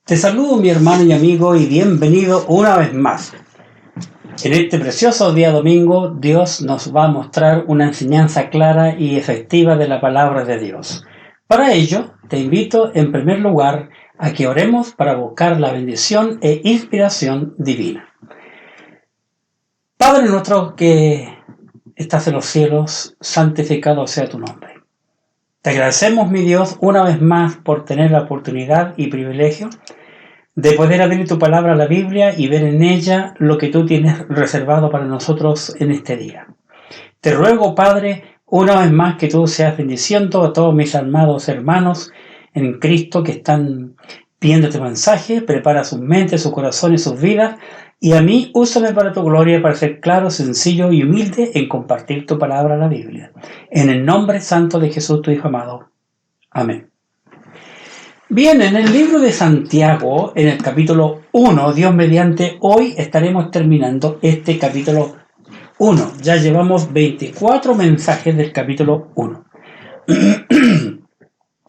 Te saludo, mi hermano y amigo, y bienvenido una vez más. En este precioso día domingo, Dios nos va a mostrar una enseñanza clara y efectiva de la palabra de Dios. Para ello, te invito en primer lugar a que oremos para buscar la bendición e inspiración divina. Padre nuestro que estás en los cielos, santificado sea tu nombre. Te agradecemos, mi Dios, una vez más por tener la oportunidad y privilegio de poder abrir tu palabra a la Biblia y ver en ella lo que tú tienes reservado para nosotros en este día. Te ruego, Padre, una vez más que tú seas bendiciendo a todos mis amados hermanos en Cristo que están viendo este mensaje. Prepara sus mentes, sus corazones, sus vidas, y a mí úsame para tu gloria, para ser claro, sencillo y humilde en compartir tu palabra a la Biblia. En el nombre santo de Jesús, tu Hijo amado. Amén. Bien, en el libro de Santiago, en el capítulo 1, Dios mediante, hoy estaremos terminando este capítulo 1. Ya llevamos 24 mensajes del capítulo 1.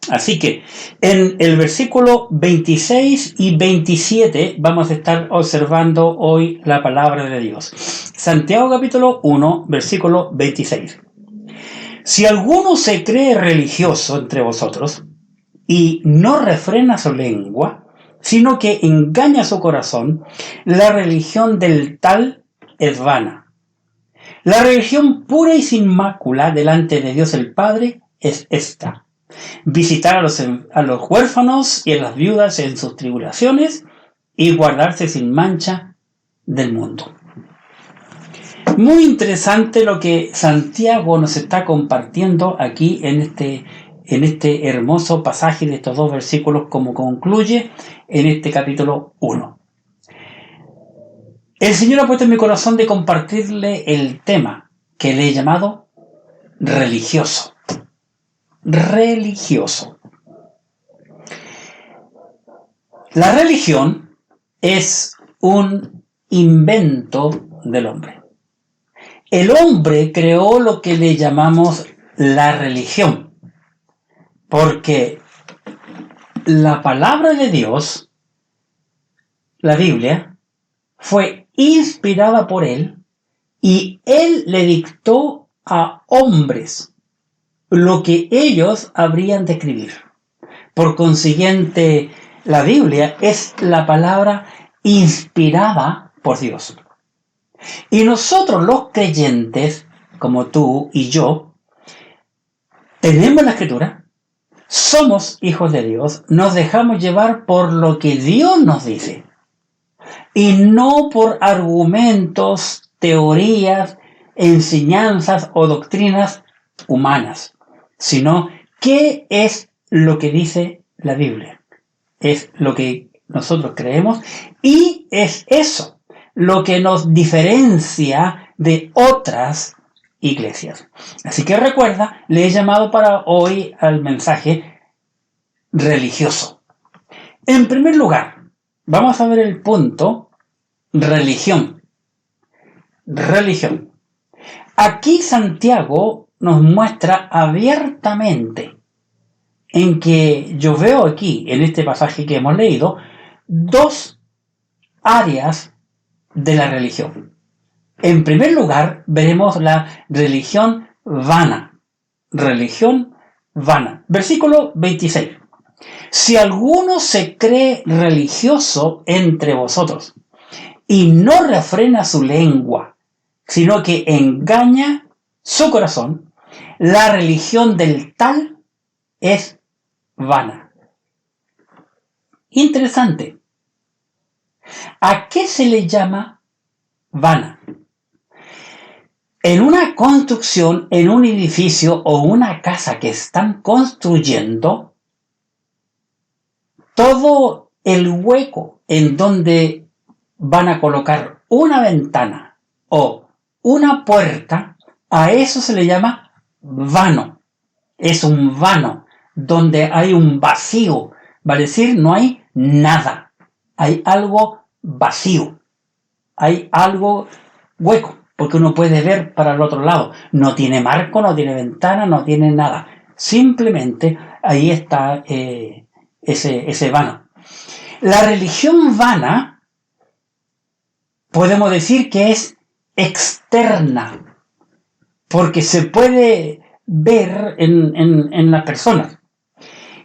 Así que en el versículo 26 y 27 vamos a estar observando hoy la palabra de Dios. Santiago capítulo 1, versículo 26. Si alguno se cree religioso entre vosotros y no refrena su lengua, sino que engaña su corazón, la religión del tal es vana. La religión pura y sin mácula delante de Dios el Padre es esta: visitar a los huérfanos y a las viudas en sus tribulaciones y guardarse sin mancha del mundo. Muy interesante lo que Santiago nos está compartiendo aquí en este hermoso pasaje de estos dos versículos, como concluye en este capítulo 1. El Señor ha puesto en mi corazón de compartirle el tema que le he llamado religioso. Religioso. La religión es un invento del hombre. El hombre creó lo que le llamamos la religión, porque la palabra de Dios, la Biblia, fue inspirada por él y él le dictó a hombres lo que ellos habrían de escribir. Por consiguiente, la Biblia es la palabra inspirada por Dios. Y nosotros los creyentes, como tú y yo, tenemos la Escritura, somos hijos de Dios, nos dejamos llevar por lo que Dios nos dice y no por argumentos, teorías, enseñanzas o doctrinas humanas, sino qué es lo que dice la Biblia. Es lo que nosotros creemos y es eso lo que nos diferencia de otras iglesias. Así que recuerda, le he llamado para hoy al mensaje religioso. En primer lugar, vamos a ver el punto religión. Religión. Aquí Santiago nos muestra abiertamente en que yo veo aquí, en este pasaje que hemos leído, dos áreas de la religión. En primer lugar, veremos la religión vana. Religión vana. Versículo 26. Si alguno se cree religioso entre vosotros y no refrena su lengua, sino que engaña su corazón, la religión del tal es vana. Interesante. ¿A qué se le llama vana? En una construcción, en un edificio o una casa que están construyendo, todo el hueco en donde van a colocar una ventana o una puerta, a eso se le llama vano. Es un vano donde hay un vacío, vale decir, no hay nada. Hay algo vacío, hay algo hueco, porque uno puede ver para el otro lado. No tiene marco, no tiene ventana, no tiene nada. Simplemente ahí está ese vano. La religión vana, podemos decir que es externa, porque se puede ver en las personas.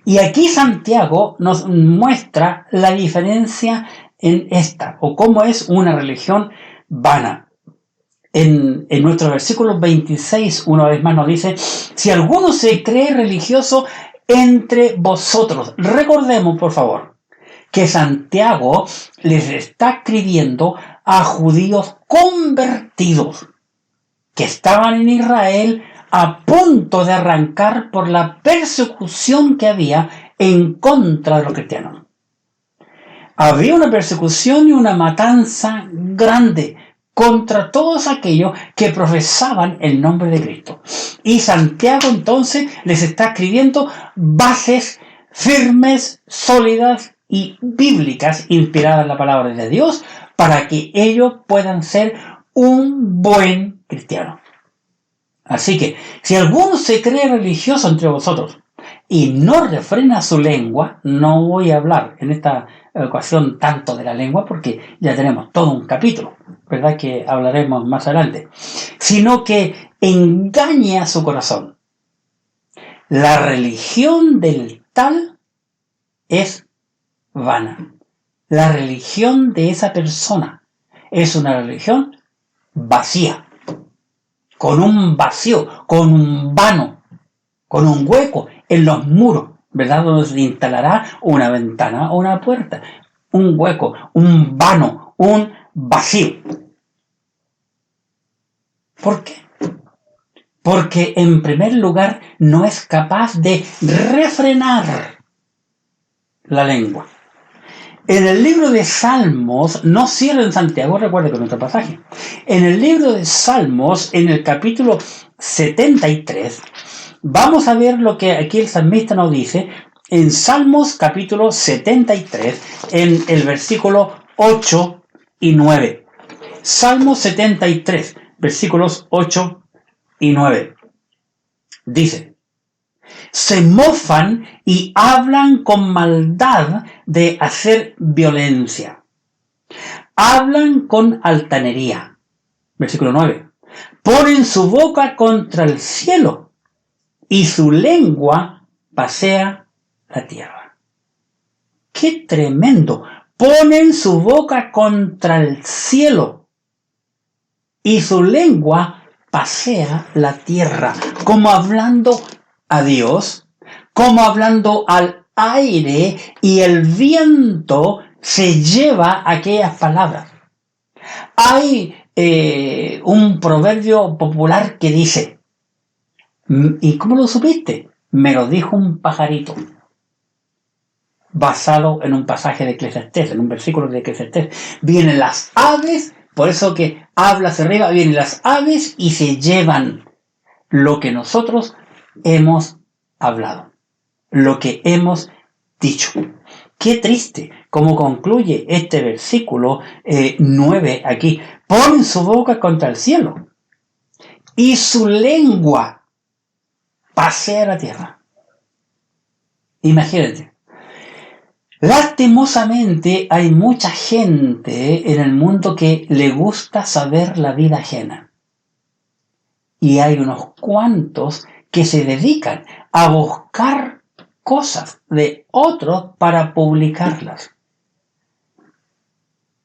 Y aquí Santiago nos muestra la diferencia en esta, o cómo es una religión vana. En nuestro versículo 26, una vez más nos dice, si alguno se cree religioso entre vosotros. Recordemos, por favor, que Santiago les está escribiendo a judíos convertidos que estaban en Israel a punto de arrancar por la persecución que había en contra de los cristianos. Había una persecución y una matanza grande contra todos aquellos que profesaban el nombre de Cristo. Y Santiago entonces les está escribiendo bases firmes, sólidas y bíblicas, inspiradas en la palabra de Dios, para que ellos puedan ser un buen cristiano. Así que, si alguno se cree religioso entre vosotros y no refrena su lengua, no voy a hablar en esta ocasión tanto de la lengua porque ya tenemos todo un capítulo, ¿verdad? Que hablaremos más adelante, sino que engañe a su corazón. La religión del tal es vana. La religión de esa persona es una religión vacía, con un vacío, con un vano, con un hueco en los muros, ¿verdad? Donde se instalará una ventana o una puerta. Un hueco, un vano, un vacío. ¿Por qué? Porque en primer lugar no es capaz de refrenar la lengua. En el libro de Salmos, no cierra en Santiago, recuerde con nuestro pasaje. En el libro de Salmos, en el capítulo 73, vamos a ver lo que aquí el salmista nos dice en Salmos capítulo 73, en el versículo 8 y 9. Salmos 73, versículos 8 y 9. Dice: se mofan y hablan con maldad de hacer violencia. Hablan con altanería. Versículo 9. Ponen su boca contra el cielo y su lengua pasea la tierra. ¡Qué tremendo! Ponen su boca contra el cielo y su lengua pasea la tierra, como hablando a Dios, como hablando al aire, y el viento se lleva aquellas palabras. Hay un proverbio popular que dice, ¿y cómo lo supiste? Me lo dijo un pajarito, basado en un pasaje de Eclesiastés, en un versículo de Eclesiastés. Vienen las aves, por eso que habla hacia arriba, vienen las aves y se llevan lo que nosotros hemos hablado, lo que hemos dicho. Qué triste cómo concluye este versículo 9 aquí. Ponen su boca contra el cielo y su lengua pasea la tierra. Imagínate. Lastimosamente hay mucha gente en el mundo que le gusta saber la vida ajena. Y hay unos cuantos que se dedican a buscar cosas de otros para publicarlas.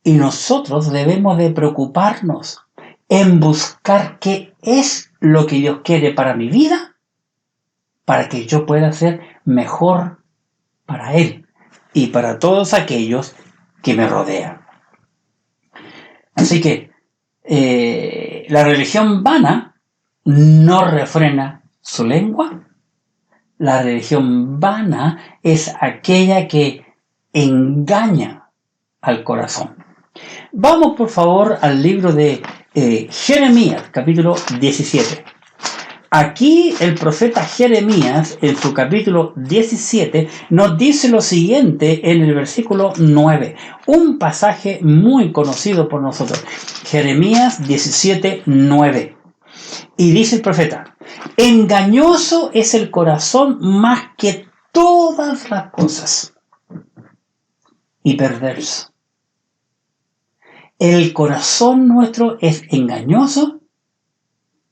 Y nosotros debemos de preocuparnos en buscar qué es lo que Dios quiere para mi vida, para que yo pueda ser mejor para Él y para todos aquellos que me rodean. Así que la religión vana no refrena su lengua. La religión vana es aquella que engaña al corazón. Vamos por favor al libro de Jeremías, capítulo 17. Aquí el profeta Jeremías, en su capítulo 17, nos dice lo siguiente en el versículo 9. Un pasaje muy conocido por nosotros. Jeremías 17, 9. Y dice el profeta: engañoso es el corazón más que todas las cosas, y perverso. El corazón nuestro es engañoso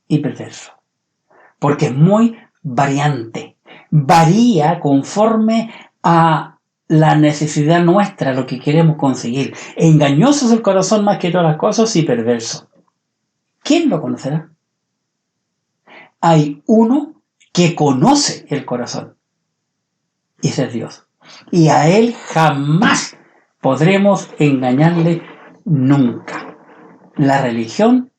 y perverso, porque es muy variante, varía conforme a la necesidad nuestra, lo que queremos conseguir. Engañoso es el corazón más que todas las cosas y perverso. ¿Quién lo conocerá? Hay uno que conoce el corazón, y ese es Dios. Y a Él jamás podremos engañarle nunca. La religión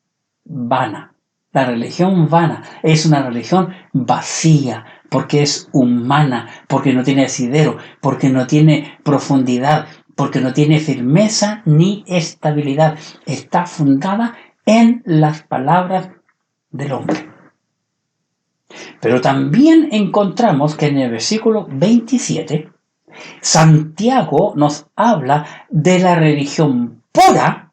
vana. La religión vana es una religión vacía, porque es humana, porque no tiene asidero, porque no tiene profundidad, porque no tiene firmeza ni estabilidad. Está fundada en las palabras del hombre. Pero también encontramos que en el versículo 27, Santiago nos habla de la religión pura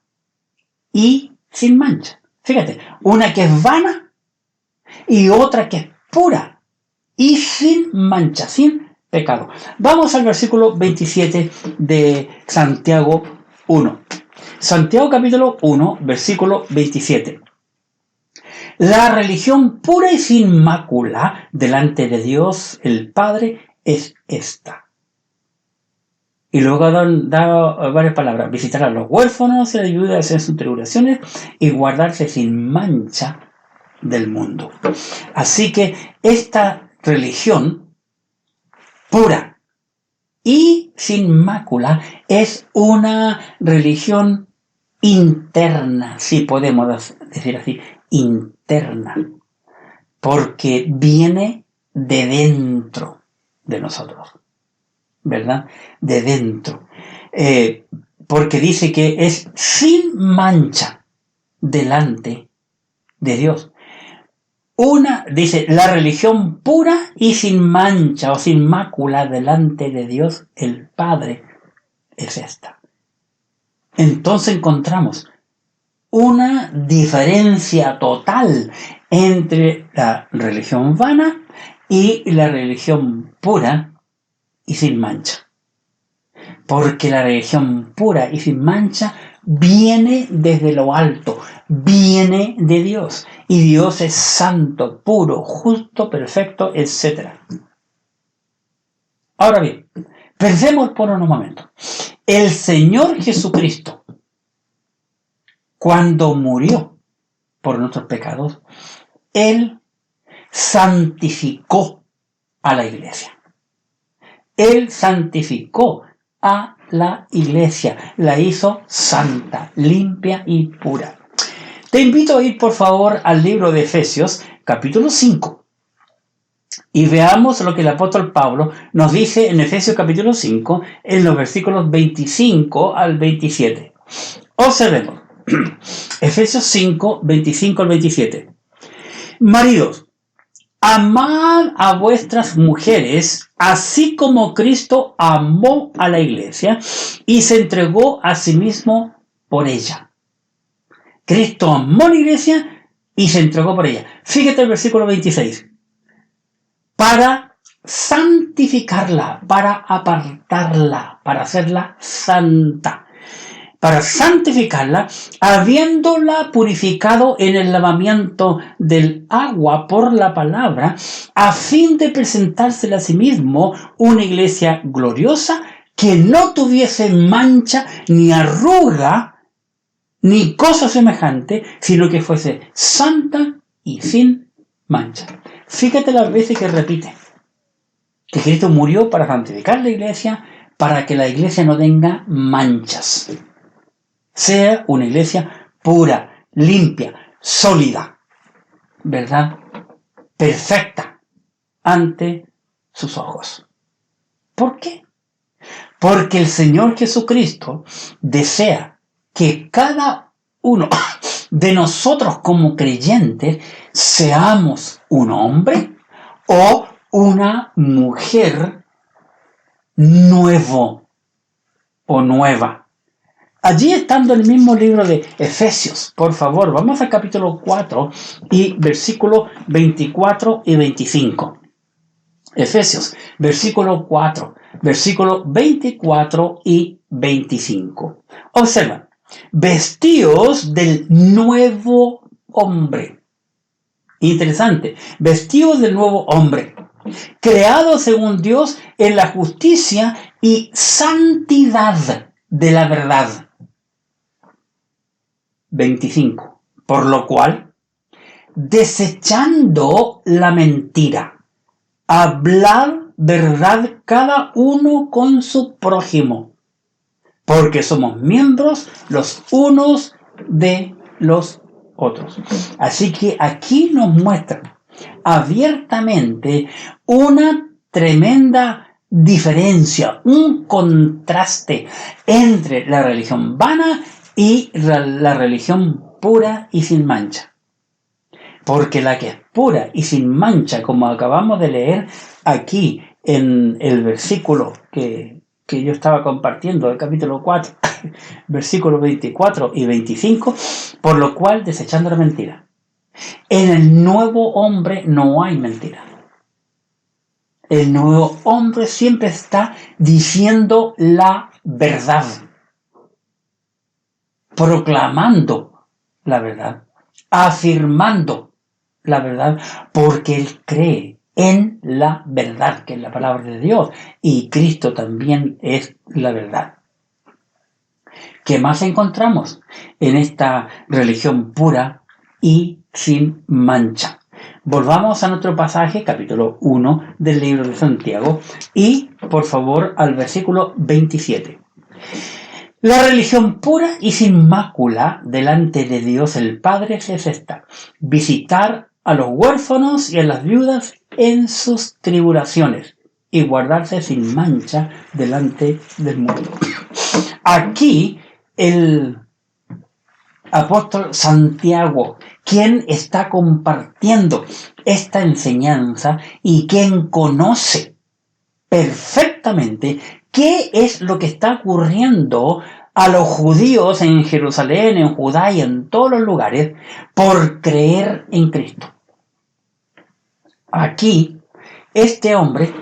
y sin mancha. Fíjate, una que es vana y otra que es pura y sin mancha, sin pecado. Vamos al versículo 27 de Santiago 1. Santiago capítulo 1, versículo 27. La religión pura y sin mácula delante de Dios el Padre es esta. Y luego da varias palabras. Visitar a los huérfanos y ayudarles en sus tribulaciones y guardarse sin mancha del mundo. Así que esta religión pura y sin mácula es una religión interna, si podemos decir así, interna, porque viene de dentro de nosotros, ¿verdad? De dentro. Porque dice que es sin mancha delante de Dios. Dice, la religión pura y sin mancha o sin mácula delante de Dios el Padre es esta. Entonces encontramos una diferencia total entre la religión vana y la religión pura y sin mancha. Porque la religión pura y sin mancha viene desde lo alto, viene de Dios. Y Dios es santo, puro, justo, perfecto, etc. Ahora bien, pensemos por un momento. El Señor Jesucristo, cuando murió por nuestros pecados, Él santificó a la iglesia. Él santificó a la iglesia, la hizo santa, limpia y pura. Te invito a ir por favor al libro de Efesios, capítulo 5, y veamos lo que el apóstol Pablo nos dice en Efesios capítulo 5, en los versículos 25 al 27. Observemos. Efesios 5, 25 al 27. Maridos, amad a vuestras mujeres, así como Cristo amó a la iglesia y se entregó a sí mismo por ella. Cristo amó a la iglesia y se entregó por ella. Fíjate el versículo 26. Para santificarla, para apartarla, para hacerla santa. Para santificarla, habiéndola purificado en el lavamiento del agua por la palabra, a fin de presentársela a sí mismo una iglesia gloriosa que no tuviese mancha ni arruga ni cosa semejante, sino que fuese santa y sin mancha. Fíjate las veces que repite que Cristo murió para santificar la iglesia, para que la iglesia no tenga manchas. Sea una iglesia pura, limpia, sólida, ¿verdad? Perfecta ante sus ojos. ¿Por qué? Porque el Señor Jesucristo desea que cada uno de nosotros como creyentes seamos un hombre o una mujer nuevo o nueva. Allí estando en el mismo libro de Efesios, por favor, vamos al capítulo 4 y versículos 24 y 25. Efesios, versículo 4. versículos 24 y 25. Observa, vestidos del nuevo hombre. Interesante, vestidos del nuevo hombre, creado según Dios en la justicia y santidad de la verdad. 25. Por lo cual, desechando la mentira, hablad verdad cada uno con su prójimo, porque somos miembros los unos de los otros. Así que aquí nos muestra abiertamente una tremenda diferencia, un contraste entre la religión vana y la religión pura y sin mancha. Porque la que es pura y sin mancha, como acabamos de leer aquí en el versículo que yo estaba compartiendo, el capítulo 4, versículos 24 y 25, por lo cual desechando la mentira. En el nuevo hombre no hay mentira. El nuevo hombre siempre está diciendo la verdad, proclamando la verdad, afirmando la verdad, porque él cree en la verdad, que es la palabra de Dios, y Cristo también es la verdad. ¿Qué más encontramos en esta religión pura y sin mancha? Volvamos a nuestro pasaje, capítulo 1 del libro de Santiago, y por favor al versículo 27. La religión pura y sin mácula delante de Dios el Padre es esta: visitar a los huérfanos y a las viudas en sus tribulaciones y guardarse sin mancha delante del mundo. Aquí el apóstol Santiago, quien está compartiendo esta enseñanza y quien conoce perfectamente qué es lo que está ocurriendo a los judíos en Jerusalén, en Judá y en todos los lugares por creer en Cristo. Aquí, este hombre,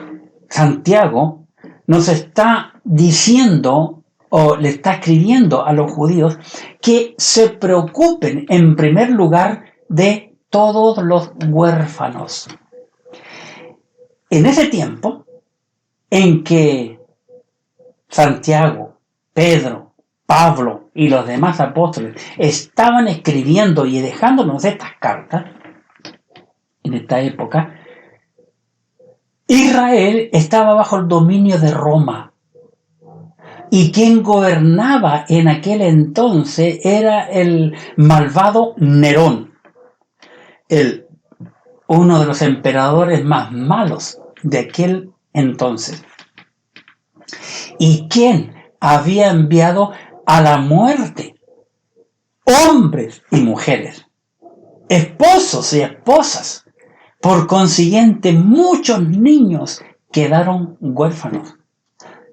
Santiago, nos está diciendo o le está escribiendo a los judíos que se preocupen en primer lugar de todos los huérfanos. En ese tiempo en que Santiago, Pedro, Pablo y los demás apóstoles estaban escribiendo y dejándonos estas cartas, en esta época, Israel estaba bajo el dominio de Roma. Y quien gobernaba en aquel entonces era el malvado Nerón, uno de los emperadores más malos de aquel entonces. Y quien había enviado a la muerte hombres y mujeres, esposos y esposas. Por consiguiente, muchos niños quedaron huérfanos.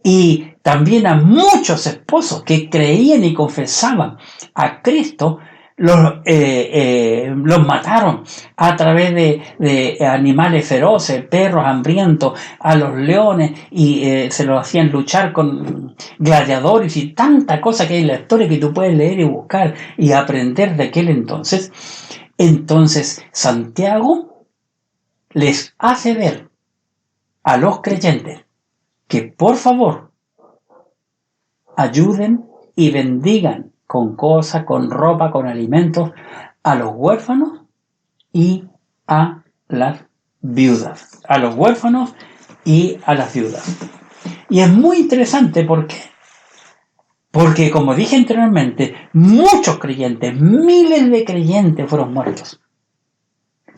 Y también a muchos esposos que creían y confesaban a Cristo, los mataron a través de animales feroces, perros hambrientos, a los leones, y se los hacían luchar con gladiadores y tanta cosa que hay en la historia que tú puedes leer y buscar y aprender de aquel entonces. Entonces Santiago les hace ver a los creyentes que por favor ayuden y bendigan con cosas, con ropa, con alimentos a los huérfanos y a las viudas. A los huérfanos y a las viudas. Y es muy interesante porque como dije anteriormente, muchos creyentes, miles de creyentes fueron muertos.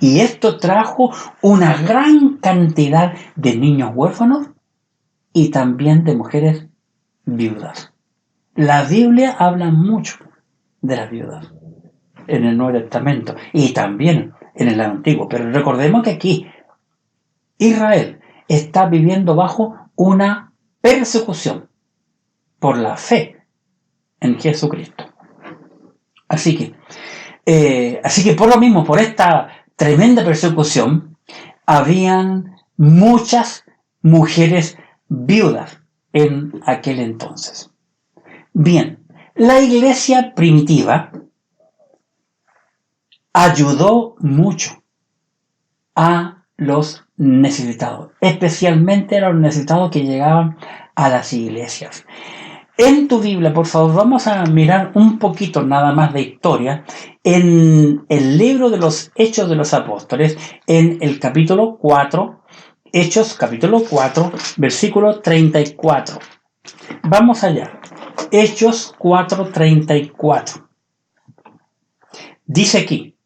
Y esto trajo una gran cantidad de niños huérfanos y también de mujeres viudas. La Biblia habla mucho de las viudas en el Nuevo Testamento y también en el Antiguo. Pero recordemos que aquí Israel está viviendo bajo una persecución por la fe en Jesucristo. Así que por lo mismo, por esta tremenda persecución, habían muchas mujeres viudas en aquel entonces. Bien, la iglesia primitiva ayudó mucho a los necesitados, especialmente a los necesitados que llegaban a las iglesias. En tu Biblia, por favor, vamos a mirar un poquito nada más de historia en el libro de los Hechos de los Apóstoles, en el capítulo 4, Hechos capítulo 4, versículo 34. Vamos allá. Hechos 4:34. Dice aquí,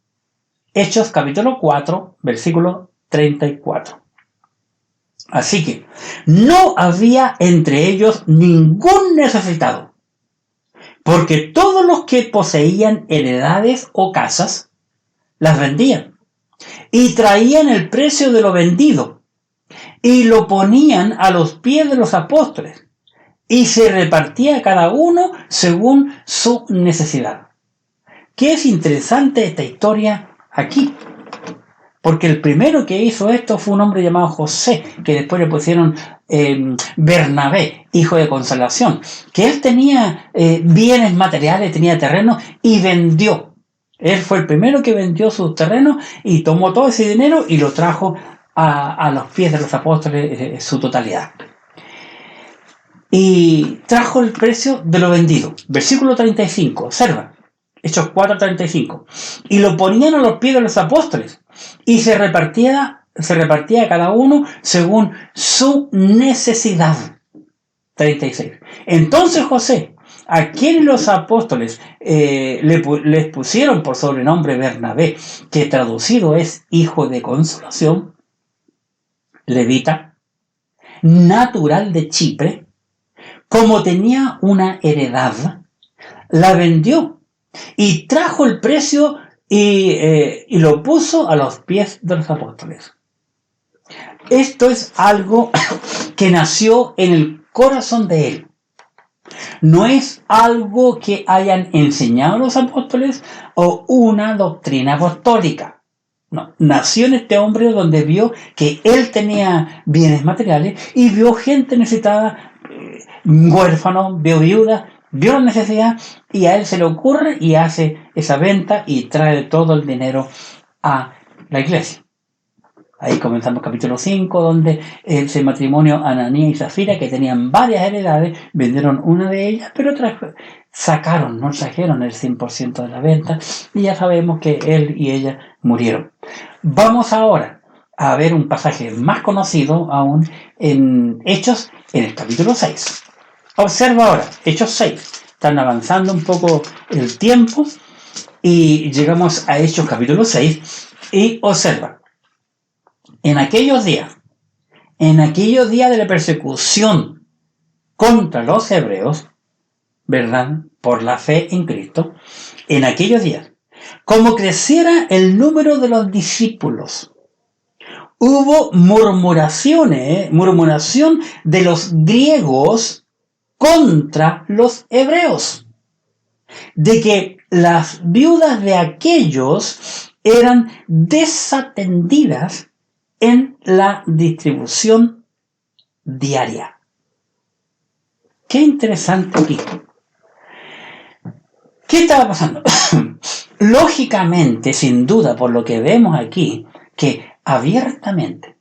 Hechos capítulo 4, versículo 34. Así que no había entre ellos ningún necesitado, porque todos los que poseían heredades o casas las vendían y traían el precio de lo vendido y lo ponían a los pies de los apóstoles y se repartía cada uno según su necesidad. ¿Qué es interesante esta historia aquí? Porque el primero que hizo esto fue un hombre llamado José, que después le pusieron Bernabé, hijo de consolación, que él tenía bienes materiales, tenía terrenos y vendió. Él fue el primero que vendió sus terrenos y tomó todo ese dinero y lo trajo a los pies de los apóstoles en su totalidad. Y trajo el precio de lo vendido. Versículo 35, observa. Hechos 4:35. Y lo ponían a los pies de los apóstoles y se repartía cada uno según su necesidad. 36. Entonces José, a quien los apóstoles les pusieron por sobrenombre Bernabé, que traducido es hijo de consolación, levita, natural de Chipre, como tenía una heredad, la vendió y trajo el precio y lo puso a los pies de los apóstoles. Esto es algo que nació en el corazón de él. No es algo que hayan enseñado los apóstoles o una doctrina apostólica. No, nació en este hombre donde vio que él tenía bienes materiales y vio gente necesitada, huérfanos, vio viudas, vio la necesidad y a él se le ocurre y hace esa venta y trae todo el dinero a la iglesia. Ahí comenzamos capítulo 5, donde ese matrimonio Ananías y Zafira, que tenían varias heredades, vendieron una de ellas, pero otras no trajeron el 100% de la venta y ya sabemos que él y ella murieron. Vamos ahora a ver un pasaje más conocido aún en Hechos, en el capítulo 6. Observa ahora, Hechos 6. Están avanzando un poco el tiempo y llegamos a Hechos capítulo 6 y observa. En aquellos días de la persecución contra los hebreos, ¿verdad? Por la fe en Cristo, en aquellos días, como creciera el número de los discípulos, hubo murmuración de los griegos contra los hebreos, de que las viudas de aquellos eran desatendidas en la distribución diaria. Qué interesante aquí. ¿Qué estaba pasando? Lógicamente, sin duda, por lo que vemos aquí, que abiertamente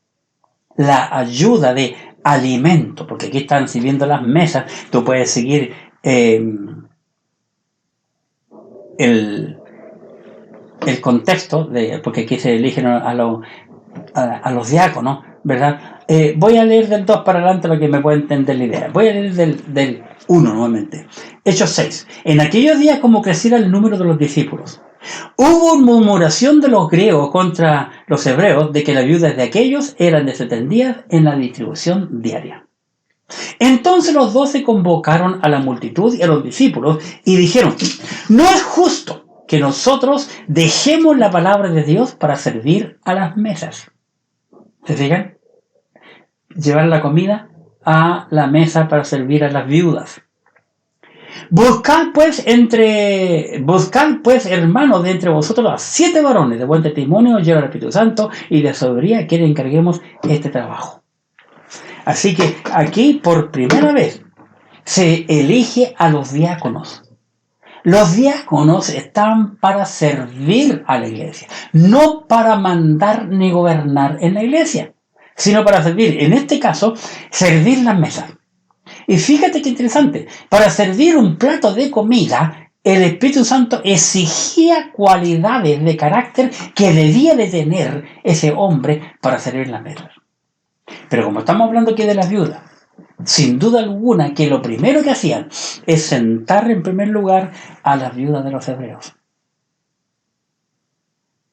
la ayuda de alimento, porque aquí están sirviendo las mesas, tú puedes seguir el contexto, porque aquí se eligen a los diáconos, ¿verdad? Voy a leer del 2 para adelante para que me pueda entender la idea. Voy a leer del 1 nuevamente. Hechos 6. En aquellos días, como creciera el número de los discípulos, hubo murmuración de los griegos contra los hebreos de que las viudas de aquellos eran desatendidas en la distribución diaria. Entonces los 12 convocaron a la multitud y a los discípulos y dijeron: no es justo que nosotros dejemos la palabra de Dios para servir a las mesas. ¿Se fijan? Llevar la comida a la mesa para servir a las viudas. Buscad pues, hermanos, de entre vosotros a 7 varones de buen testimonio, llenos del Espíritu Santo y de sabiduría, que le encarguemos este trabajo. Así que aquí por primera vez se elige a los diáconos. Los diáconos están para servir a la iglesia, no para mandar ni gobernar en la iglesia, sino para servir, en este caso, servir las mesas. Y fíjate qué interesante, para servir un plato de comida, el Espíritu Santo exigía cualidades de carácter que debía de tener ese hombre para servir las mesas. Pero como estamos hablando aquí de las viudas, sin duda alguna que lo primero que hacían es sentar en primer lugar a las viudas de los hebreos.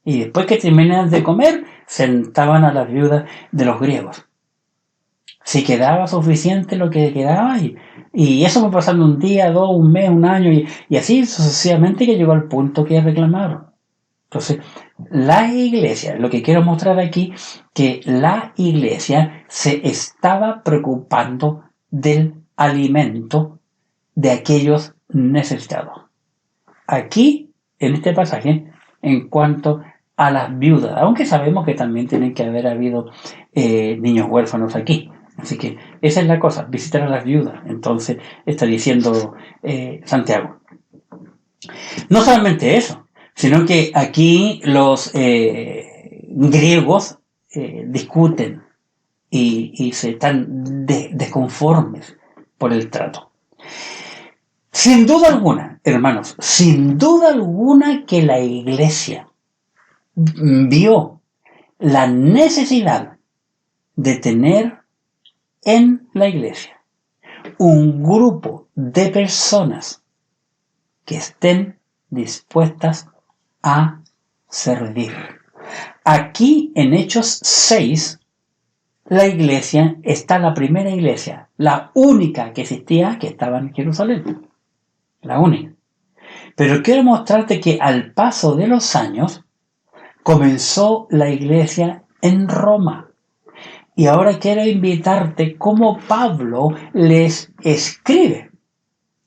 Y después que terminaban de comer, sentaban a las viudas de los griegos. Si quedaba suficiente lo que quedaba, y eso fue pasando un día, dos, un mes, un año, y así sucesivamente, que llegó al punto que reclamaron. Entonces, la iglesia, lo que quiero mostrar aquí, que la iglesia se estaba preocupando del alimento de aquellos necesitados. Aquí, en este pasaje, en cuanto a las viudas, aunque sabemos que también tienen que haber habido niños huérfanos aquí. Así que esa es la cosa, visitar a las viudas. Entonces está diciendo Santiago. No solamente eso, sino que aquí los griegos discuten y se están desconformes por el trato. Sin duda alguna, hermanos, sin duda alguna que la iglesia vio la necesidad de tener en la iglesia un grupo de personas que estén dispuestas a servir. Aquí en Hechos 6, la iglesia está la primera iglesia, la única que existía, que estaba en Jerusalén. La única. Pero quiero mostrarte que al paso de los años comenzó la iglesia en Roma. Y ahora quiero invitarte cómo Pablo les escribe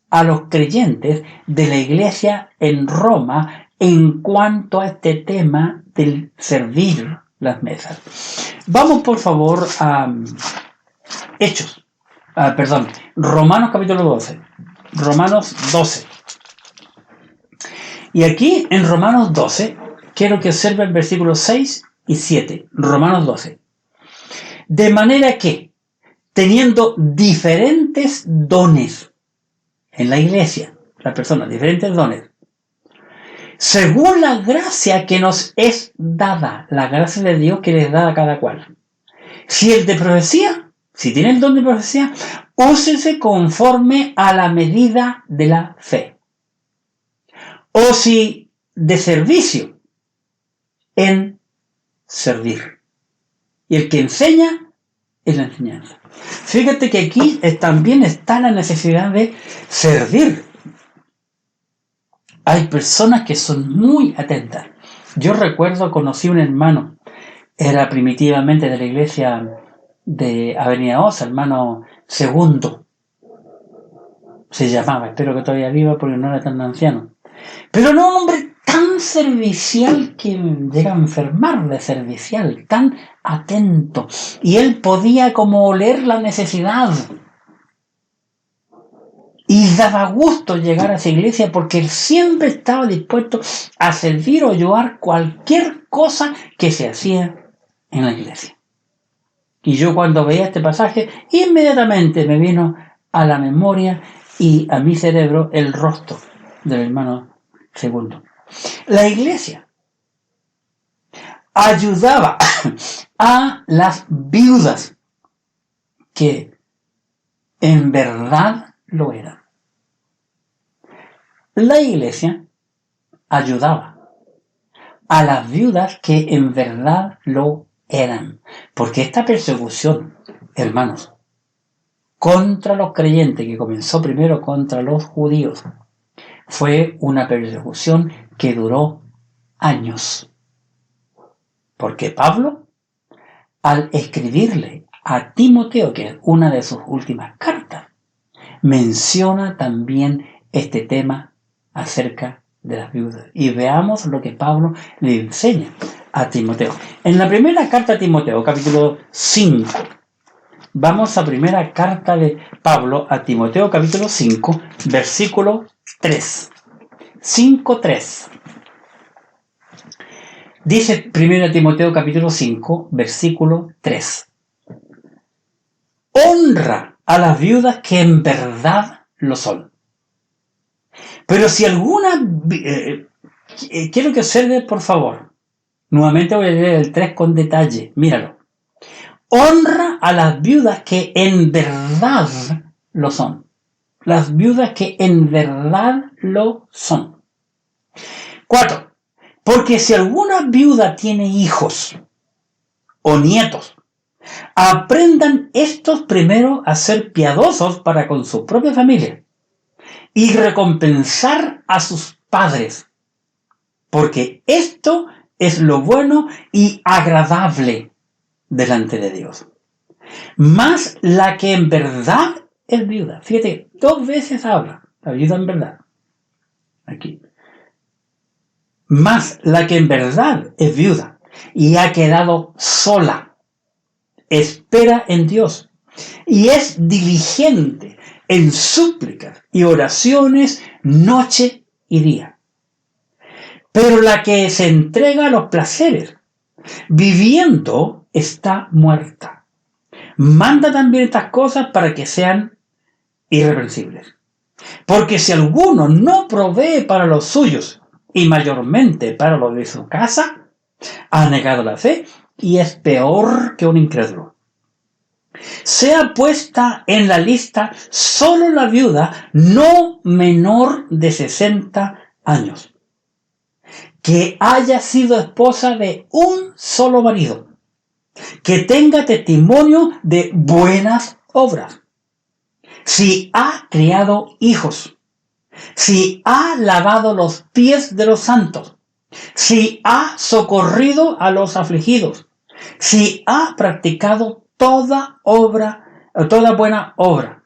a los creyentes de la iglesia en Roma en cuanto a este tema del servir las mesas. Vamos por favor a Romanos capítulo 12. Romanos 12. Y aquí en Romanos 12 quiero que observen versículos 6 y 7. Romanos 12. De manera que, teniendo diferentes dones en la iglesia, las personas, diferentes dones, según la gracia que nos es dada, la gracia de Dios que les da a cada cual. Si el de profecía, si tiene el don de profecía, úsese conforme a la medida de la fe. O si de servicio, en servir. Y el que enseña es la enseñanza. Fíjate que aquí también está la necesidad de servir. Hay personas que son muy atentas. Yo recuerdo, conocí un hermano, era primitivamente de la iglesia de Avenida Osa, hermano Segundo, se llamaba, espero que todavía viva porque no era tan anciano. Pero no un hombre tan servicial que llega a enfermar de servicial, tan atento. Y él podía como oler la necesidad. Y daba gusto llegar a esa iglesia porque él siempre estaba dispuesto a servir o ayudar cualquier cosa que se hacía en la iglesia. Y yo cuando veía este pasaje, inmediatamente me vino a la memoria y a mi cerebro el rostro del hermano Segundo. La iglesia ayudaba a las viudas que en verdad lo eran. La iglesia ayudaba a las viudas que en verdad lo eran. Porque esta persecución, hermanos, contra los creyentes, que comenzó primero contra los judíos, fue una persecución que duró años. Porque Pablo, al escribirle a Timoteo, que es una de sus últimas cartas, menciona también este tema acerca de las viudas. Y veamos lo que Pablo le enseña a Timoteo. En la primera carta a Timoteo, capítulo 5, Vamos a primera carta de Pablo a Timoteo capítulo 5, versículo 3. 5:3. Dice 1 Timoteo capítulo 5, versículo 3. Honra a las viudas que en verdad lo son. Pero si alguna... quiero que observe, por favor. Nuevamente voy a leer el 3 con detalle. Míralo. Honra a las viudas que en verdad lo son. Las viudas que en verdad lo son. 4. Porque si alguna viuda tiene hijos o nietos, aprendan estos primero a ser piadosos para con su propia familia y recompensar a sus padres, porque esto es lo bueno y agradable delante de Dios. Más la que en verdad es viuda. Fíjate, 2 veces habla la viuda en verdad. Aquí. Más la que en verdad es viuda y ha quedado sola. Espera en Dios y es diligente en súplicas y oraciones noche y día. Pero la que se entrega a los placeres, viviendo, está muerta. Manda también estas cosas para que sean irreprensibles. Porque si alguno no provee para los suyos, y mayormente para los de su casa, ha negado la fe y es peor que un incrédulo. Sea puesta en la lista solo la viuda no menor de 60 años, que haya sido esposa de un solo marido, que tenga testimonio de buenas obras, si ha criado hijos, si ha lavado los pies de los santos, si ha socorrido a los afligidos, si ha practicado toda buena obra.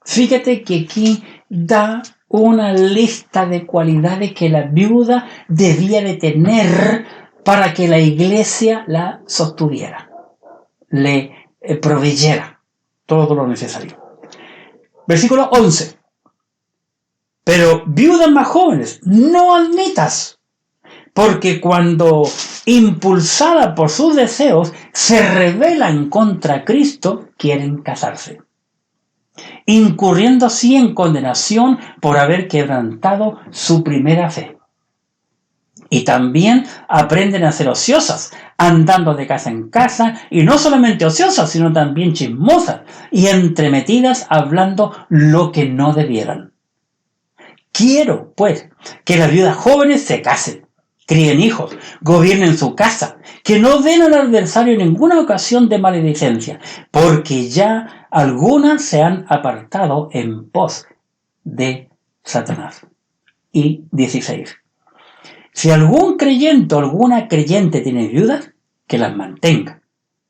Fíjate que aquí da una lista de cualidades que la viuda debía de tener para que la iglesia la sostuviera, le proveyera todo lo necesario. Versículo 11. Pero viudas más jóvenes, no admitas, porque cuando, impulsada por sus deseos, se rebelan contra Cristo, quieren casarse, incurriendo así en condenación por haber quebrantado su primera fe. Y también aprenden a ser ociosas, andando de casa en casa, y no solamente ociosas, sino también chismosas, y entremetidas hablando lo que no debieran. Quiero, pues, que las viudas jóvenes se casen, críen hijos, gobiernen su casa, que no den al adversario en ninguna ocasión de maledicencia, porque ya algunas se han apartado en pos de Satanás. Y 16. Si algún creyente o alguna creyente tiene viudas, que las mantenga,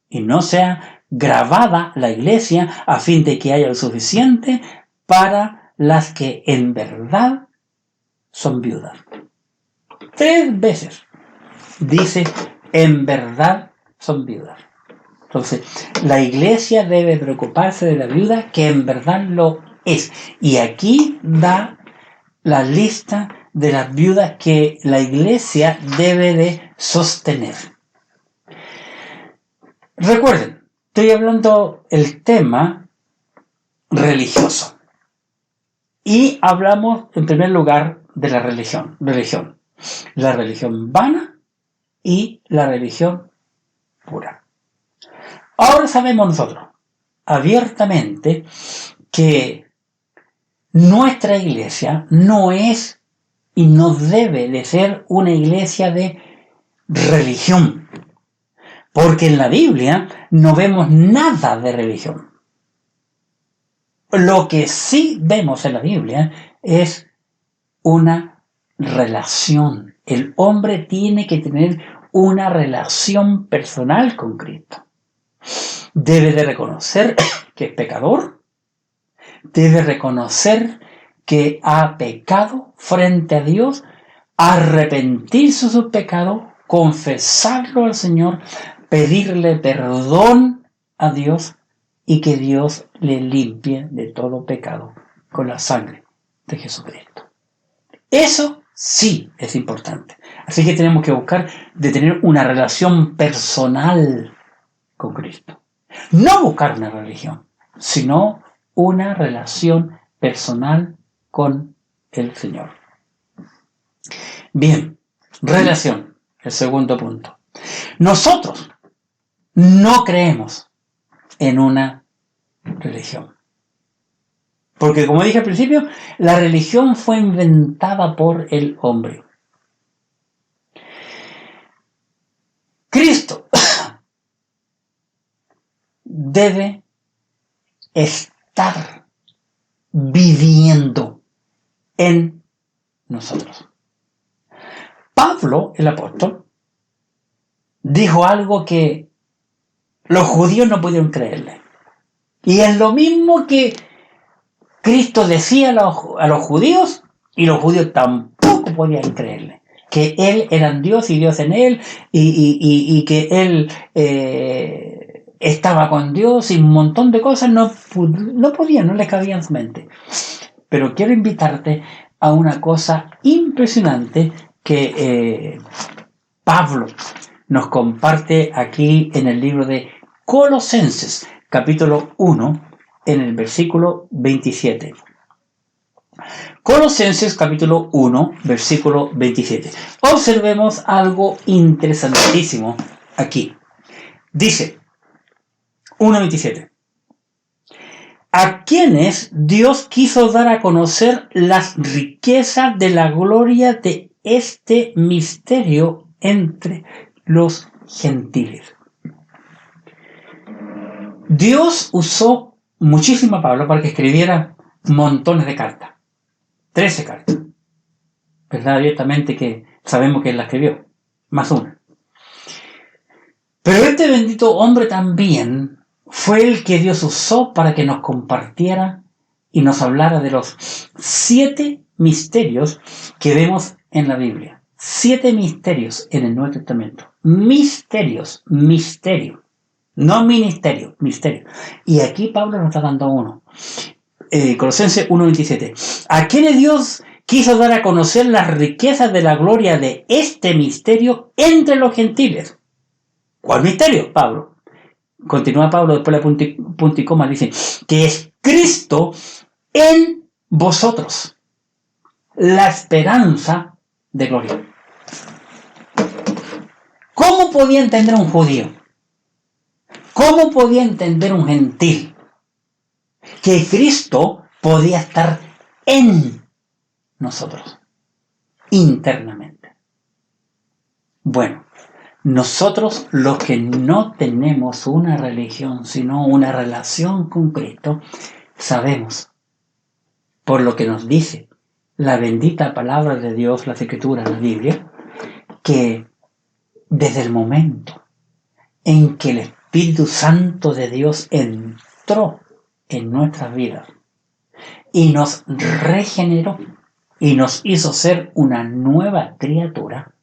y no sea gravada la iglesia a fin de que haya lo suficiente para las que en verdad son viudas. 3 veces dice en verdad son viudas. Entonces, la iglesia debe preocuparse de la viuda que en verdad lo es. Y aquí da la lista de las viudas que la iglesia debe de sostener. Recuerden, estoy hablando el tema religioso. Y hablamos en primer lugar de la religión. La religión vana y la religión pura. Ahora sabemos nosotros abiertamente que nuestra iglesia no es y no debe de ser una iglesia de religión, porque en la Biblia no vemos nada de religión. Lo que sí vemos en la Biblia es una relación. El hombre tiene que tener una relación personal con Cristo. Debe de reconocer que es pecador, debe reconocer que ha pecado frente a Dios, arrepentirse de sus pecados, confesarlo al Señor, pedirle perdón a Dios y que Dios le limpie de todo pecado con la sangre de Jesucristo. Eso sí es importante. Así que tenemos que buscar de tener una relación personal con Cristo. No buscar una religión, sino una relación personal con el Señor. Bien, relación, el segundo punto. Nosotros no creemos en una religión. Porque como dije al principio, la religión fue inventada por el hombre. Cristo debe estar viviendo en nosotros. Pablo, el apóstol, dijo algo que los judíos no pudieron creerle. Y es lo mismo que Cristo decía a los judíos, y los judíos tampoco podían creerle. Que Él era Dios y Dios en Él, y que Él estaba con Dios, y un montón de cosas no podían, no les cabían en su mente. Pero quiero invitarte a una cosa impresionante que Pablo nos comparte aquí en el libro de Colosenses, capítulo 1, en el versículo 27. Colosenses, capítulo 1, versículo 27. Observemos algo interesantísimo aquí. Dice, 1:27. A quienes Dios quiso dar a conocer las riquezas de la gloria de este misterio entre los gentiles. Dios usó muchísimo a Pablo para que escribiera montones de cartas. 13 cartas. ¿Verdad? Abiertamente que sabemos que él la escribió. Más una. Pero este bendito hombre también fue el que Dios usó para que nos compartiera y nos hablara de los 7 misterios que vemos en la Biblia. 7 misterios en el Nuevo Testamento. Misterios, misterio. No ministerio, misterio. Y aquí Pablo nos está dando uno. Colosenses 1:27. A quienes Dios quiso dar a conocer las riquezas de la gloria de este misterio entre los gentiles. ¿Cuál misterio, Pablo? Continúa Pablo después de la punto y coma, dice que es Cristo en vosotros, la esperanza de gloria. ¿Cómo podía entender un judío? ¿Cómo podía entender un gentil que Cristo podía estar en nosotros, internamente? Bueno, nosotros los que no tenemos una religión, sino una relación con Cristo, sabemos, por lo que nos dice la bendita palabra de Dios, las Escrituras, la Biblia, que desde el momento en que el Espíritu Santo de Dios entró en nuestras vidas y nos regeneró y nos hizo ser una nueva criatura,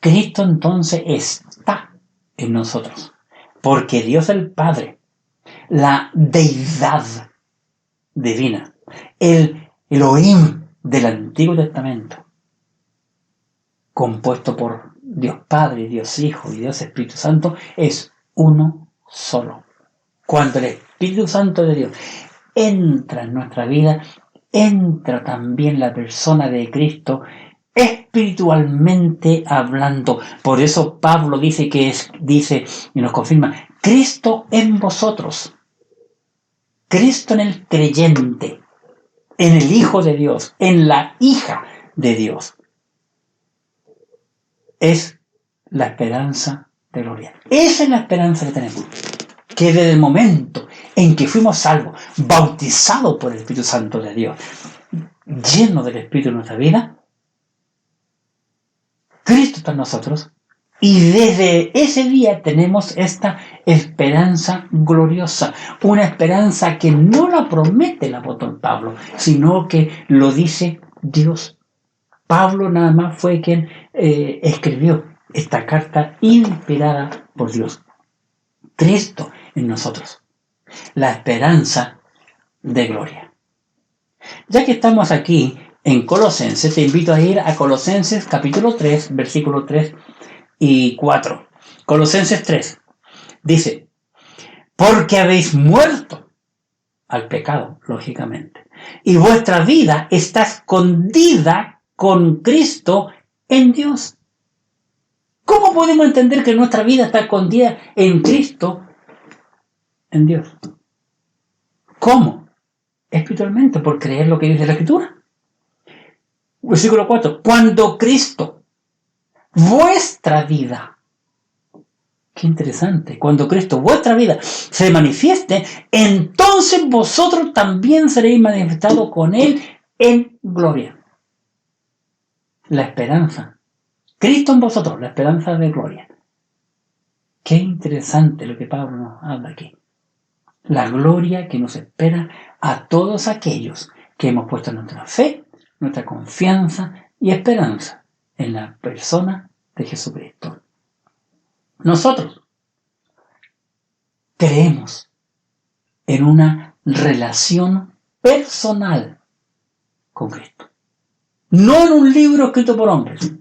Cristo entonces está en nosotros, porque Dios el Padre, la deidad divina, el Elohim del Antiguo Testamento, compuesto por Dios Padre, Dios Hijo y Dios Espíritu Santo, es uno solo. Cuando el Espíritu Santo de Dios entra en nuestra vida, entra también la persona de Cristo espiritualmente hablando. Por eso Pablo dice y nos confirma, Cristo en vosotros, Cristo en el creyente, en el Hijo de Dios, en la hija de Dios. Es la esperanza de gloria. Esa es la esperanza que tenemos. Que desde el momento en que fuimos salvos, bautizados por el Espíritu Santo de Dios, llenos del Espíritu en nuestra vida, Cristo está en nosotros, y desde ese día tenemos esta esperanza gloriosa, una esperanza que no la promete el apóstol Pablo, sino que lo dice Dios. Pablo nada más fue quien escribió esta carta inspirada por Dios. Cristo en nosotros. la esperanza de gloria. Ya que estamos aquí en Colosenses, te invito a ir a Colosenses capítulo 3, versículos 3 y 4. Colosenses 3 dice: porque habéis muerto al pecado, lógicamente, y vuestra vida está escondida con Cristo en Dios. ¿Cómo podemos entender que nuestra vida está escondida en Cristo en Dios? ¿Cómo? Espiritualmente, por creer lo que dice la Escritura. Versículo 4. Cuando Cristo, vuestra vida, qué interesante, cuando Cristo, vuestra vida, se manifieste, entonces vosotros también seréis manifestados con Él en gloria. La esperanza. Cristo en vosotros, la esperanza de gloria. Qué interesante lo que Pablo nos habla aquí. La gloria que nos espera a todos aquellos que hemos puesto nuestra fe, nuestra confianza y esperanza en la persona de Jesucristo. Nosotros creemos en una relación personal con Cristo. No en un libro escrito por hombres.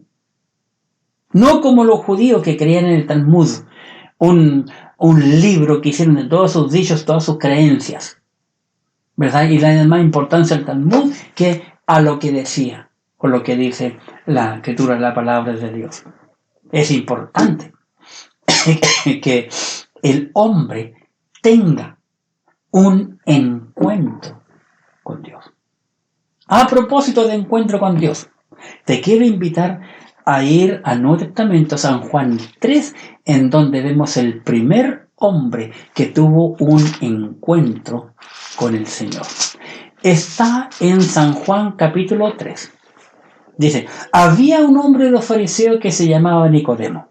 No como los judíos que creían en el Talmud, un libro que hicieron de todos sus dichos, todas sus creencias, ¿verdad? Y le dan más importancia al Talmud que a lo que decía, o lo que dice la Escritura, la palabra de Dios. Es importante que el hombre tenga un encuentro con Dios. A propósito de encuentro con Dios, te quiero invitar a ir al Nuevo Testamento, San Juan 3, en donde vemos el primer hombre que tuvo un encuentro con el Señor. Está en San Juan capítulo 3. Dice: había un hombre de los fariseos que se llamaba Nicodemo,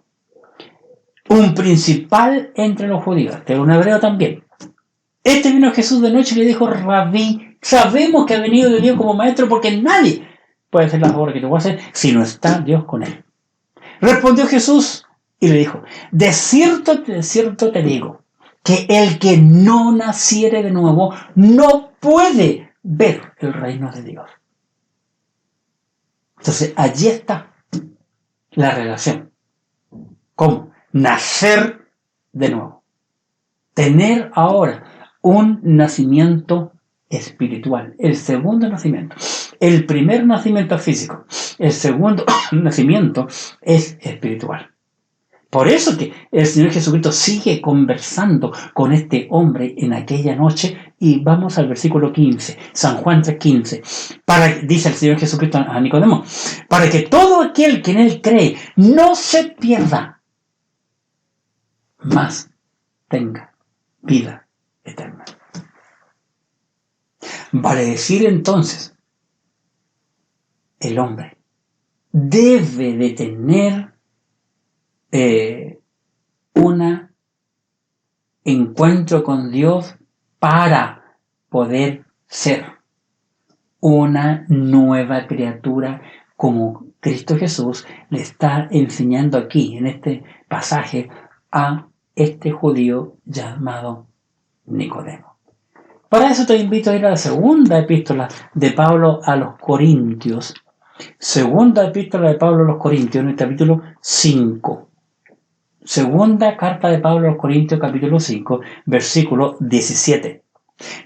un principal entre los judíos, era un hebreo también. Este vino a Jesús de noche y le dijo: Rabí, sabemos que ha venido de Dios como maestro, porque nadie puede hacer las obras que te voy a hacer si no está Dios con él. Respondió Jesús y le dijo: de cierto te digo, que el que no naciere de nuevo no puede ver el reino de Dios. Entonces, allí está la relación. ¿Cómo? Nacer de nuevo. Tener ahora un nacimiento espiritual. El segundo nacimiento. El primer nacimiento físico. El segundo nacimiento es espiritual. Por eso que el Señor Jesucristo sigue conversando con este hombre en aquella noche. Y vamos al versículo 15, San Juan 3:15. Dice el Señor Jesucristo a Nicodemo: para que todo aquel que en él cree no se pierda, mas tenga vida eterna. Vale decir entonces, el hombre debe de tener un encuentro con Dios para poder ser una nueva criatura, como Cristo Jesús le está enseñando aquí en este pasaje a este judío llamado Nicodemo. Para eso te invito a ir a la segunda epístola de Pablo a los Corintios. Segunda epístola de Pablo a los Corintios, en el capítulo 5. Segunda carta de Pablo a los Corintios, capítulo 5, versículo 17.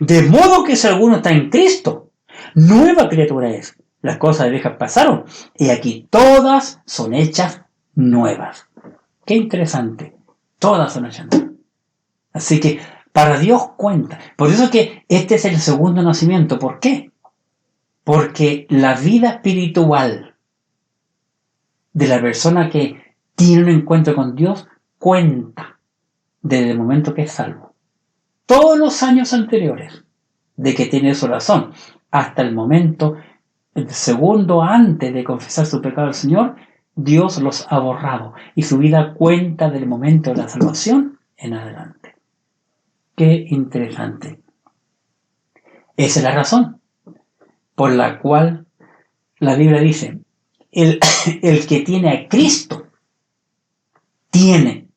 De modo que si alguno está en Cristo, nueva criatura es. Las cosas viejas pasaron, y aquí todas son hechas nuevas. Qué interesante. Todas son hechas nuevas. Así que para Dios cuenta. Por eso que este es el segundo nacimiento. ¿Por qué? Porque la vida espiritual de la persona que tiene un encuentro con Dios cuenta desde el momento que es salvo. Todos los años anteriores de que tiene su razón, hasta el momento, el segundo antes de confesar su pecado al Señor, Dios los ha borrado y su vida cuenta del momento de la salvación en adelante. Qué interesante. Esa es la razón por la cual la Biblia dice: el que tiene a Cristo tiene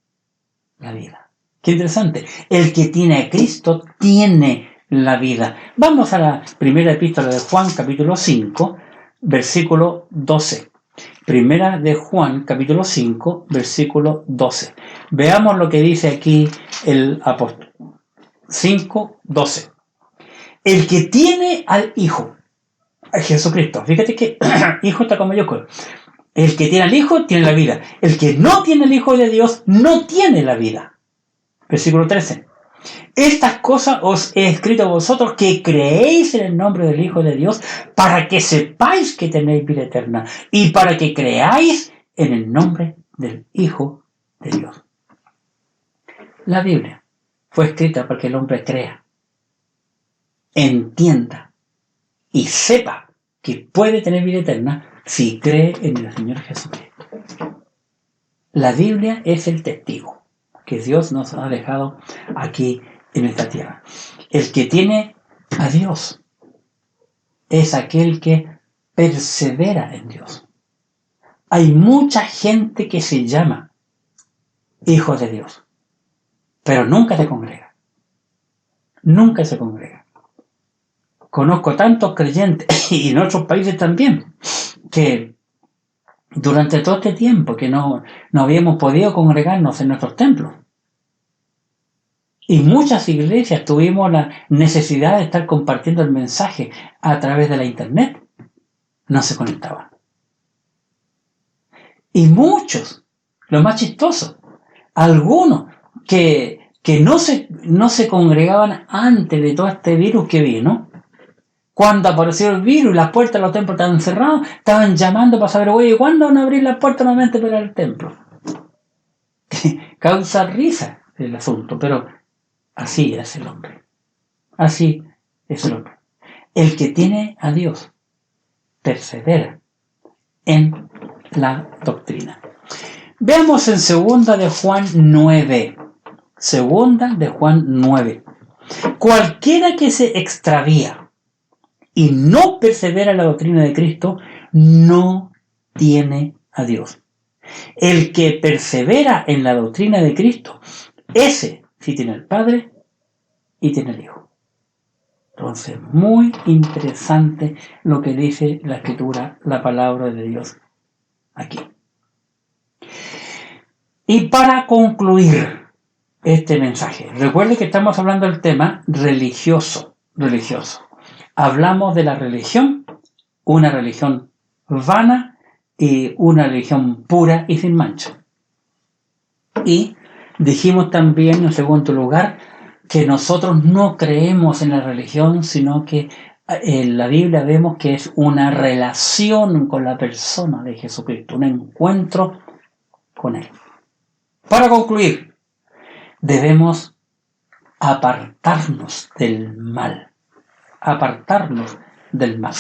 la vida. Qué interesante. El que tiene a Cristo tiene la vida. Vamos a la primera epístola de Juan, capítulo 5, versículo 12. Primera de Juan, capítulo 5, versículo 12. Veamos lo que dice aquí el apóstol. 5, 12. El que tiene al Hijo, a Jesucristo. Fíjate que Hijo está con mayúscula. El que tiene al Hijo tiene la vida. El que no tiene el Hijo de Dios no tiene la vida. Versículo 13. Estas cosas os he escrito a vosotros que creéis en el nombre del Hijo de Dios, para que sepáis que tenéis vida eterna y para que creáis en el nombre del Hijo de Dios. La Biblia fue escrita para que el hombre crea, entienda y sepa que puede tener vida eterna si cree en el Señor Jesucristo. La Biblia es el testigo que Dios nos ha dejado aquí en esta tierra. El que tiene a Dios es aquel que persevera en Dios. Hay mucha gente que se llama hijos de Dios, pero nunca se congrega. Nunca se congrega. Conozco tantos creyentes, y en otros países también, que durante todo este tiempo que no habíamos podido congregarnos en nuestros templos, y muchas iglesias tuvimos la necesidad de estar compartiendo el mensaje a través de la internet, no se conectaban. Y muchos, lo más chistoso, algunos que no se congregaban antes de todo este virus que vino, cuando apareció el virus y las puertas de los templos estaban cerradas, estaban llamando para saber, oye, ¿cuándo van a abrir las puertas nuevamente para el templo? Causa risa el asunto, pero así es el hombre. Así es el hombre. El que tiene a Dios persevera en la doctrina. Veamos en segunda de Juan 9. Segunda de Juan 9. Cualquiera que se extravía y no persevera en la doctrina de Cristo, no tiene a Dios. El que persevera en la doctrina de Cristo, ese sí tiene al Padre y tiene al Hijo. Entonces, muy interesante lo que dice la Escritura, la palabra de Dios aquí. Y para concluir este mensaje, recuerde que estamos hablando del tema religioso. Hablamos de la religión, una religión vana y una religión pura y sin mancha. Y dijimos también, en segundo lugar, que nosotros no creemos en la religión, sino que en la Biblia vemos que es una relación con la persona de Jesucristo, un encuentro con Él. Para concluir, debemos apartarnos del mal. Apartarnos del mal.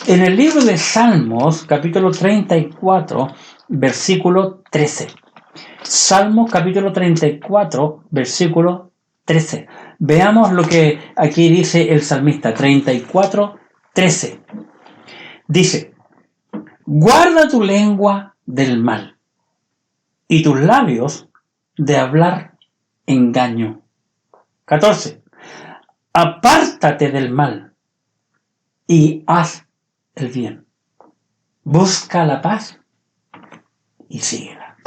En el libro de Salmos, capítulo 34, versículo 13. Salmos, capítulo 34, versículo 13. Veamos lo que aquí dice el salmista, 34, 13. Dice, guarda tu lengua del mal y tus labios de hablar engaño. 14. Apártate del mal y haz el bien. Busca la paz y síguela.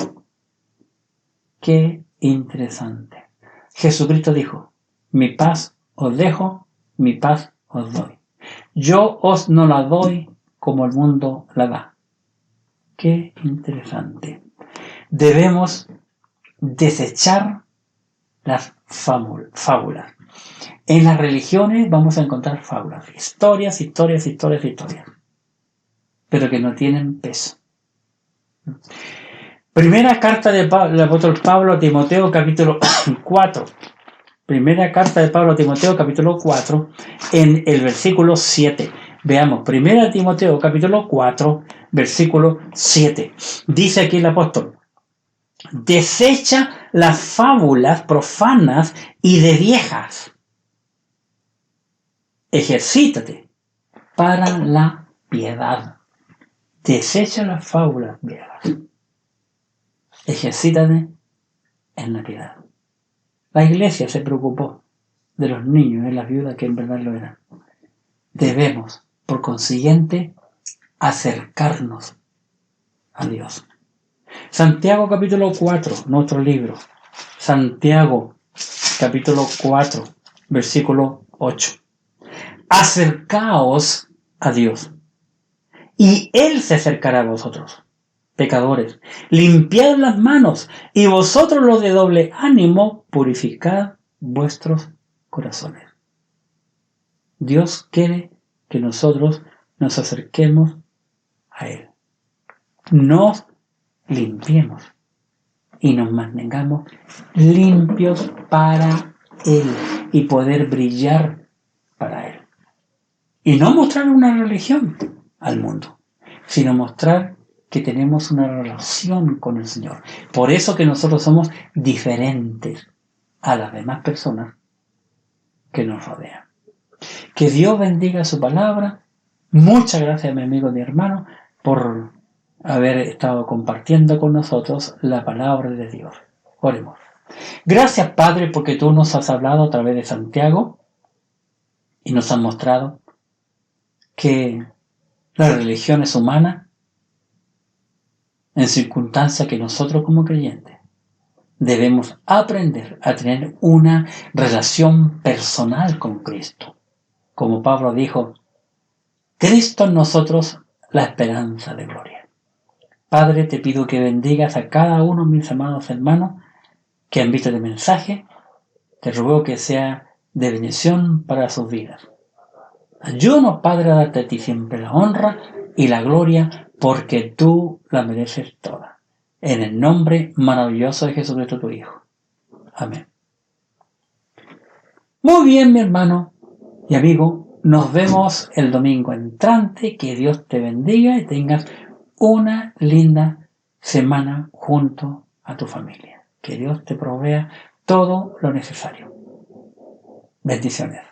Qué interesante. Jesucristo dijo, mi paz os dejo, mi paz os doy. Yo os no la doy como el mundo la da. Qué interesante. Debemos desechar las fábulas. En las religiones vamos a encontrar fábulas, historias, pero que no tienen peso. Primera carta del apóstol Pablo a Timoteo, capítulo 4. Primera carta de Pablo a Timoteo, capítulo 4, en el versículo 7. Veamos, Primera Timoteo, capítulo 4, versículo 7. Dice aquí el apóstol, desecha las fábulas profanas y de viejas. Ejercítate para la piedad. Desecha las fábulas viejas. Ejercítate en la piedad. La iglesia se preocupó de los niños y las viudas que en verdad lo eran. Debemos, por consiguiente, acercarnos a Dios. Santiago capítulo 4, nuestro libro. Santiago capítulo 4, versículo 8. Acercaos a Dios, y Él se acercará a vosotros. Pecadores, limpiad las manos, y vosotros los de doble ánimo, purificad vuestros corazones. Dios quiere que nosotros nos acerquemos a Él. Nos limpiemos y nos mantengamos limpios para Él y poder brillar para Él. Y no mostrar una religión al mundo, sino mostrar que tenemos una relación con el Señor. Por eso que nosotros somos diferentes a las demás personas que nos rodean. Que Dios bendiga su palabra. Muchas gracias, mi amigo y mi hermano, por haber estado compartiendo con nosotros la palabra de Dios. Oremos. Gracias, Padre, porque tú nos has hablado a través de Santiago y nos has mostrado que la religión es humana en circunstancias que nosotros como creyentes debemos aprender a tener una relación personal con Cristo. Como Pablo dijo, Cristo en nosotros, la esperanza de gloria. Padre, te pido que bendigas a cada uno de mis amados hermanos que han visto el mensaje. Te ruego que sea de bendición para sus vidas. Ayúdanos, Padre, a darte a ti siempre la honra y la gloria, porque tú la mereces toda. En el nombre maravilloso de Jesucristo, tu Hijo. Amén. Muy bien, mi hermano y amigo, nos vemos el domingo entrante. Que Dios te bendiga y tengas una linda semana junto a tu familia. Que Dios te provea todo lo necesario. Bendiciones.